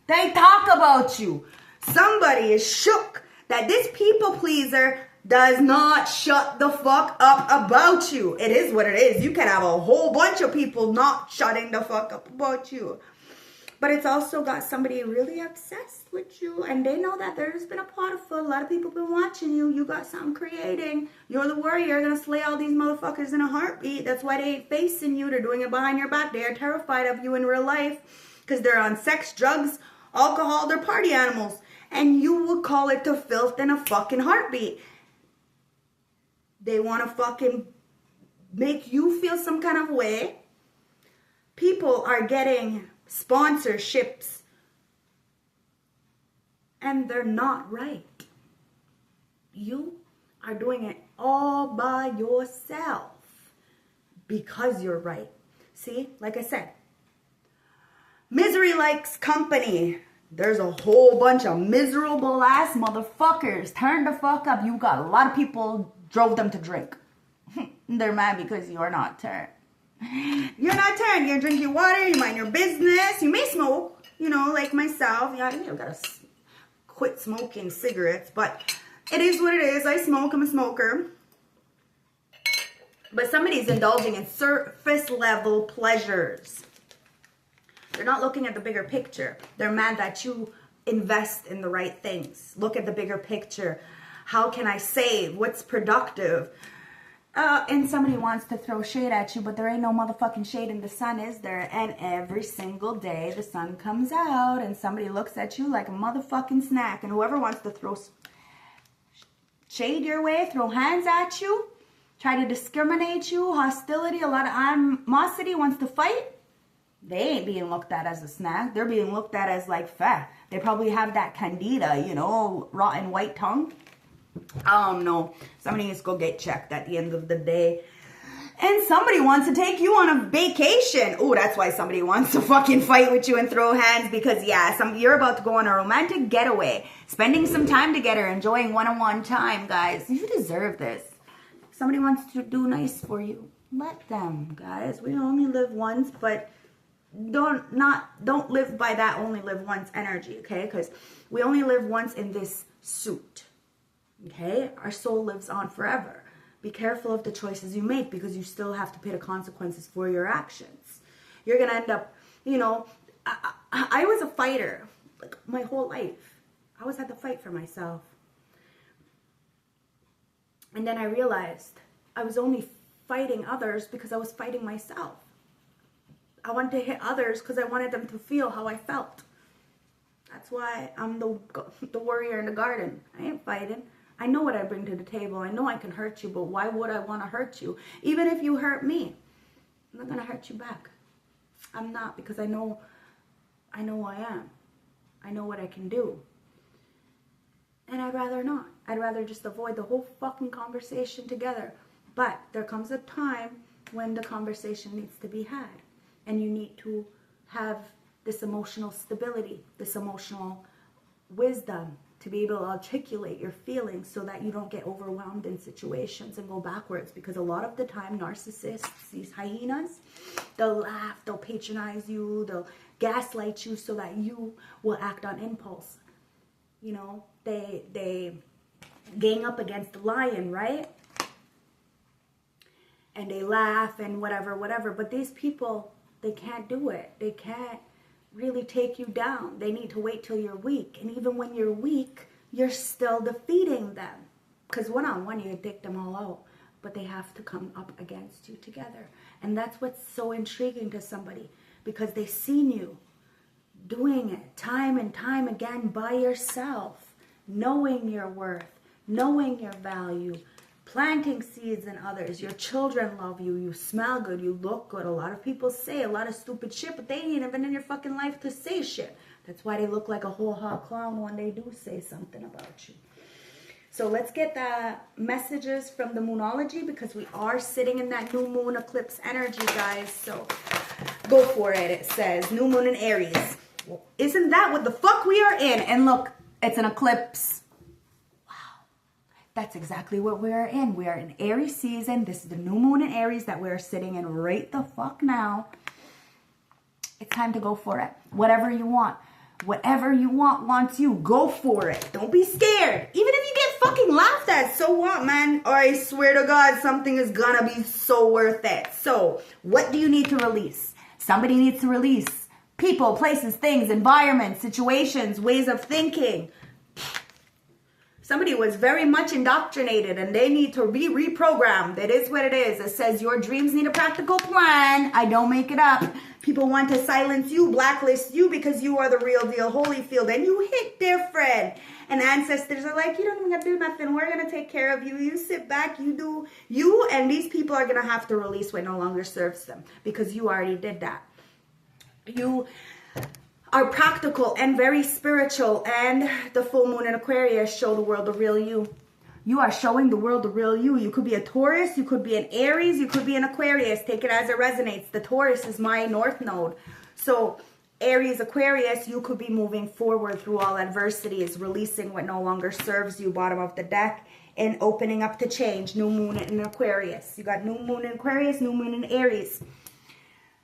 they talk about you. Somebody is shook that this people pleaser does not shut the fuck up about you. It is what it is. You can have a whole bunch of people not shutting the fuck up about you. But it's also got somebody really obsessed with you. And they know that there's been a plot afoot. A lot of people have been watching you. You got something creating. You're the warrior. You're going to slay all these motherfuckers in a heartbeat. That's why they ain't facing you. They're doing it behind your back. They are terrified of you in real life. Because they're on sex, drugs, alcohol. They're party animals. And you would call it to filth in a fucking heartbeat. They want to fucking make you feel some kind of way. People are getting sponsorships and they're not right. You are doing it all by yourself because you're right. See, like I said, misery likes company. There's a whole bunch of miserable ass motherfuckers. Turn the fuck up. You got a lot of people drove them to drink. They're mad because you're not turned. You're not turned. You're drinking water. You mind your business. You may smoke, you know, like myself. Yeah, you gotta quit smoking cigarettes, but it is what it is. I smoke. I'm a smoker. But somebody's indulging in surface level pleasures. They're not looking at the bigger picture. They're mad that you invest in the right things. Look at the bigger picture. How can I save? What's productive? And somebody wants to throw shade at you, but there ain't no motherfucking shade in the sun, is there? And every single day the sun comes out and somebody looks at you like a motherfucking snack. And whoever wants to throw shade your way, throw hands at you, try to discriminate you, hostility, a lot of animosity, wants to fight, they ain't being looked at as a snack. They're being looked at as like fat. They probably have that candida, you know, rotten white tongue. No. Somebody needs to go get checked at the end of the day. And somebody wants to take you on a vacation. Oh, that's why somebody wants to fucking fight with you and throw hands. Because, yeah, you're about to go on a romantic getaway. Spending some time together, enjoying one-on-one time, guys. You deserve this. Somebody wants to do nice for you. Let them, guys. We only live once, but don't live by that only live once energy, okay? Because we only live once in this suit, okay? Our soul lives on forever. Be careful of the choices you make because you still have to pay the consequences for your actions. You're going to end up, you know, I was a fighter like my whole life. I always had to fight for myself. And then I realized I was only fighting others because I was fighting myself. I wanted to hit others because I wanted them to feel how I felt. That's why I'm the warrior in the garden. I ain't fighting. I know what I bring to the table. I know I can hurt you, but why would I want to hurt you? Even if you hurt me, I'm not going to hurt you back. I'm not, because I know who I am. I know what I can do. And I'd rather not. I'd rather just avoid the whole fucking conversation together. But there comes a time when the conversation needs to be had. And you need to have this emotional stability, this emotional wisdom to be able to articulate your feelings so that you don't get overwhelmed in situations and go backwards. Because a lot of the time, narcissists, these hyenas, they'll laugh, they'll patronize you, they'll gaslight you so that you will act on impulse. You know, they gang up against the lion, right? And they laugh and whatever. But these people, they can't do it. They can't really take you down. They need to wait till you're weak. And even when you're weak, you're still defeating them. Because one-on-one, you take them all out. But they have to come up against you together. And that's what's so intriguing to somebody. Because they've seen you doing it time and time again by yourself. Knowing your worth. Knowing your value. Planting seeds in others. Your children love you. You smell good. You look good. A lot of people say a lot of stupid shit, but they ain't even in your fucking life to say shit. That's why they look like a whole hot clown when they do say something about you. So let's get the messages from the Moonology, because we are sitting in that new moon eclipse energy, guys. So go for it. It says new moon in Aries. Well, isn't that what the fuck we are in? And look, it's an eclipse. That's exactly what we are in. We are in Aries season. This is the new moon in Aries that we're sitting in right the fuck now. It's time to go for it. Whatever you want. Whatever you want wants you. Go for it. Don't be scared. Even if you get fucking laughed at, so what, man? Or I swear to God, something is gonna be so worth it. So, what do you need to release? Somebody needs to release people, places, things, environments, situations, ways of thinking. Somebody was very much indoctrinated and they need to be reprogrammed. It is what it is. It says your dreams need a practical plan. I don't make it up. People want to silence you, blacklist you because you are the real deal, Holyfield, and you hit different. And ancestors are like, you don't even have to do nothing. We're going to take care of you. You sit back, you do you, and these people are going to have to release what no longer serves them because you already did that. You are practical and very spiritual, and the full moon in Aquarius show the world the real you. You are showing the world the real you. You could be a Taurus, you could be an Aries, you could be an Aquarius. Take it as it resonates. The Taurus is my North Node. So Aries, Aquarius, you could be moving forward through all adversities, releasing what no longer serves you, bottom of the deck, and opening up to change. New moon in Aquarius. You got new moon in Aquarius, new moon in Aries.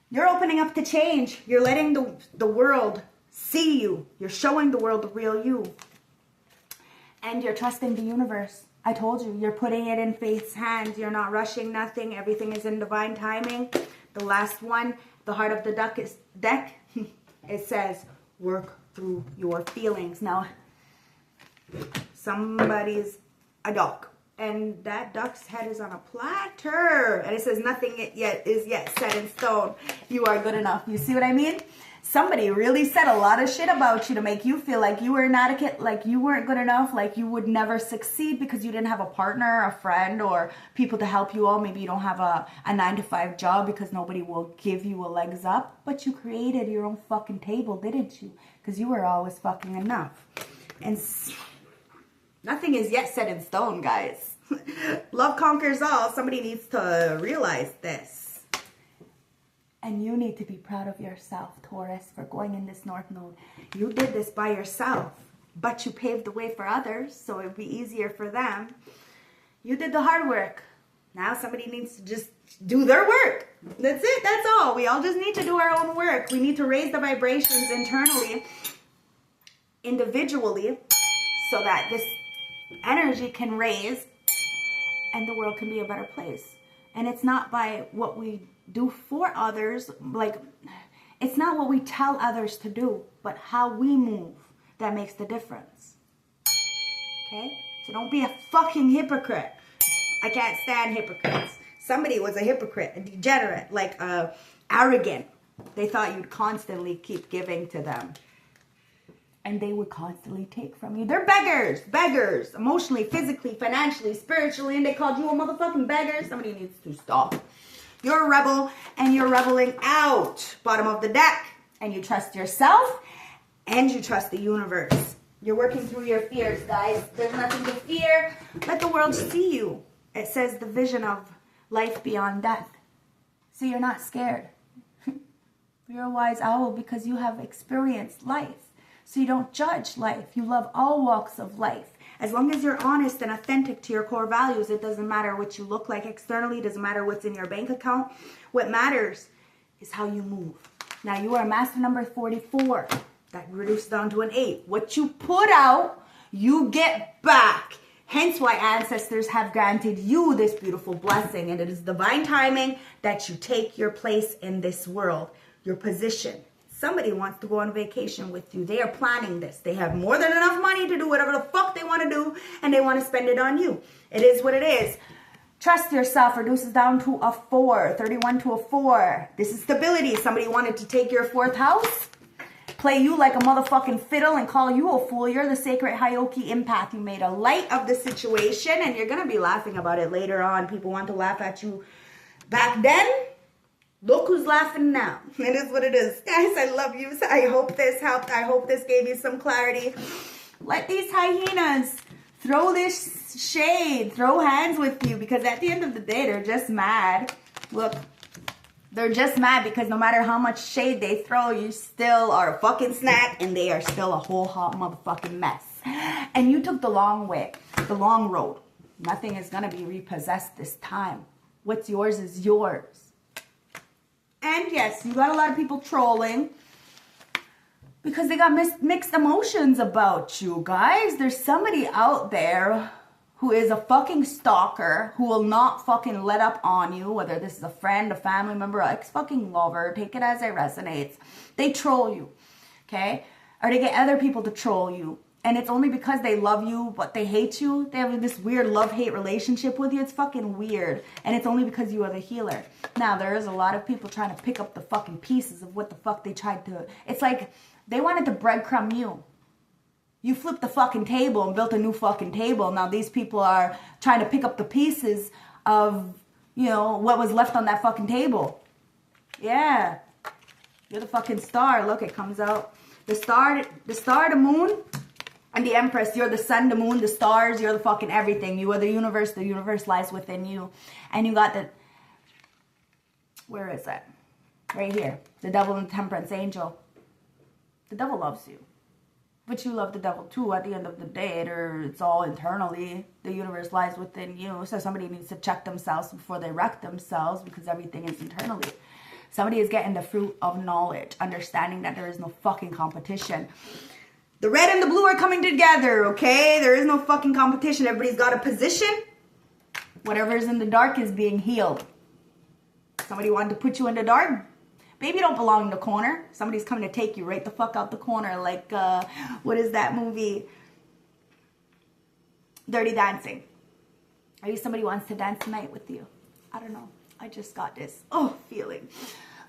You're opening up to change. You're letting the world see you. You're showing the world the real you. And you're trusting the universe. I told you, you're putting it in faith's hands. You're not rushing nothing. Everything is in divine timing. The last one, the heart of the deck, it says, work through your feelings. Now, somebody's a duck. And that duck's head is on a platter. And it says nothing is yet set in stone. You are good enough. You see what I mean? Somebody really said a lot of shit about you to make you feel like you were inadequate, like you weren't good enough, like you would never succeed because you didn't have a partner, a friend, or people to help you out. Maybe you don't have a 9-to-5 job because nobody will give you a legs up. But you created your own fucking table, didn't you? Because you were always fucking enough. And nothing is yet set in stone, guys. Love conquers all. Somebody needs to realize this. And you need to be proud of yourself, Taurus, for going in this North Node. You did this by yourself, but you paved the way for others, so it would be easier for them. You did the hard work. Now somebody needs to just do their work. That's it. That's all. We all just need to do our own work. We need to raise the vibrations internally, individually, so that this energy can raise and the world can be a better place. And it's not by what we do for others, like, it's not what we tell others to do, but how we move that makes the difference. Okay? So don't be a fucking hypocrite. I can't stand hypocrites. Somebody was a hypocrite, a degenerate, like arrogant. They thought you'd constantly keep giving to them. And they would constantly take from you. They're beggars, emotionally, physically, financially, spiritually, and they called you a motherfucking beggar. Somebody needs to stop. You're a rebel, and you're rebelling out, bottom of the deck. And you trust yourself, and you trust the universe. You're working through your fears, guys. There's nothing to fear. Let the world see you. It says the vision of life beyond death. So you're not scared. You're a wise owl because you have experienced life. So you don't judge life. You love all walks of life. As long as you're honest and authentic to your core values, it doesn't matter what you look like externally. It doesn't matter what's in your bank account. What matters is how you move. Now, you are master number 44. That reduced down to an 8. What you put out, you get back. Hence why ancestors have granted you this beautiful blessing. And it is divine timing that you take your place in this world, your position. Somebody wants to go on vacation with you. They are planning this. They have more than enough money to do whatever the fuck they want to do, and they want to spend it on you. It is what it is. Trust yourself reduces down to a 4, 31 to a 4. This is stability. Somebody wanted to take your 4th house, play you like a motherfucking fiddle, and call you a fool. You're the sacred Hyoki empath. You made a light of the situation, and you're going to be laughing about it later on. People want to laugh at you back then. Look who's laughing now. It is what it is. Guys, I love you. I hope this helped. I hope this gave you some clarity. Let these hyenas throw this shade, throw hands with you, because at the end of the day, they're just mad. Look, they're just mad because no matter how much shade they throw, you still are a fucking snack, and they are still a whole hot motherfucking mess. And you took the long way, the long road. Nothing is going to be repossessed this time. What's yours is yours. And yes, you got a lot of people trolling because they got mixed emotions about you, guys. There's somebody out there who is a fucking stalker, who will not fucking let up on you, whether this is a friend, a family member, ex-fucking lover, take it as it resonates. They troll you, okay? Or they get other people to troll you. And it's only because they love you, but they hate you. They have this weird love-hate relationship with you. It's fucking weird. And it's only because you are the healer. Now, there is a lot of people trying to pick up the fucking pieces of what the fuck they tried to... It's like they wanted to breadcrumb you. You flipped the fucking table and built a new fucking table. Now, these people are trying to pick up the pieces of, you know, what was left on that fucking table. Yeah. You're the fucking star. Look, it comes out. The star, the moon... And the Empress, you're the sun, the moon, the stars, you're the fucking everything. You are the universe lies within you. And you got the, where is it? Right here. The devil and the temperance angel. The devil loves you. But you love the devil too at the end of the day. It's all internally. The universe lies within you. So somebody needs to check themselves before they wreck themselves, because everything is internally. Somebody is getting the fruit of knowledge, understanding that there is no fucking competition. The red and the blue are coming together, okay? There is no fucking competition. Everybody's got a position. Whatever is in the dark is being healed. Somebody wanted to put you in the dark. Baby, you don't belong in the corner. Somebody's coming to take you right the fuck out the corner. Like, what is that movie? Dirty Dancing. Maybe somebody wants to dance tonight with you. I don't know. I just got this, feeling.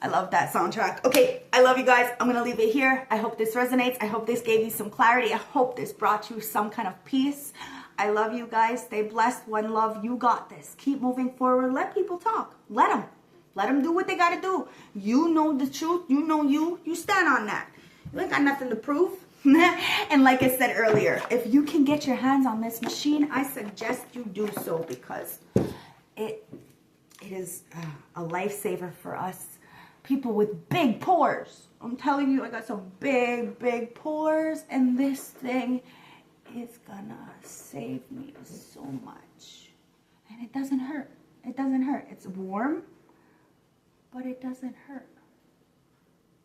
I love that soundtrack. Okay, I love you guys. I'm going to leave it here. I hope this resonates. I hope this gave you some clarity. I hope this brought you some kind of peace. I love you guys. Stay blessed. One love. You got this. Keep moving forward. Let people talk. Let them do what they got to do. You know the truth. You know you. You stand on that. You ain't got nothing to prove. And like I said earlier, if you can get your hands on this machine, I suggest you do so, because it is a lifesaver for us. People with big pores. I'm telling you, I got some big pores, and this thing is gonna save me so much. And it doesn't hurt. It doesn't hurt. It's warm, but it doesn't hurt.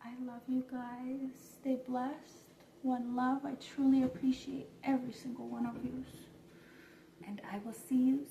I love you guys. Stay blessed. One love. I truly appreciate every single one of you. And I will see you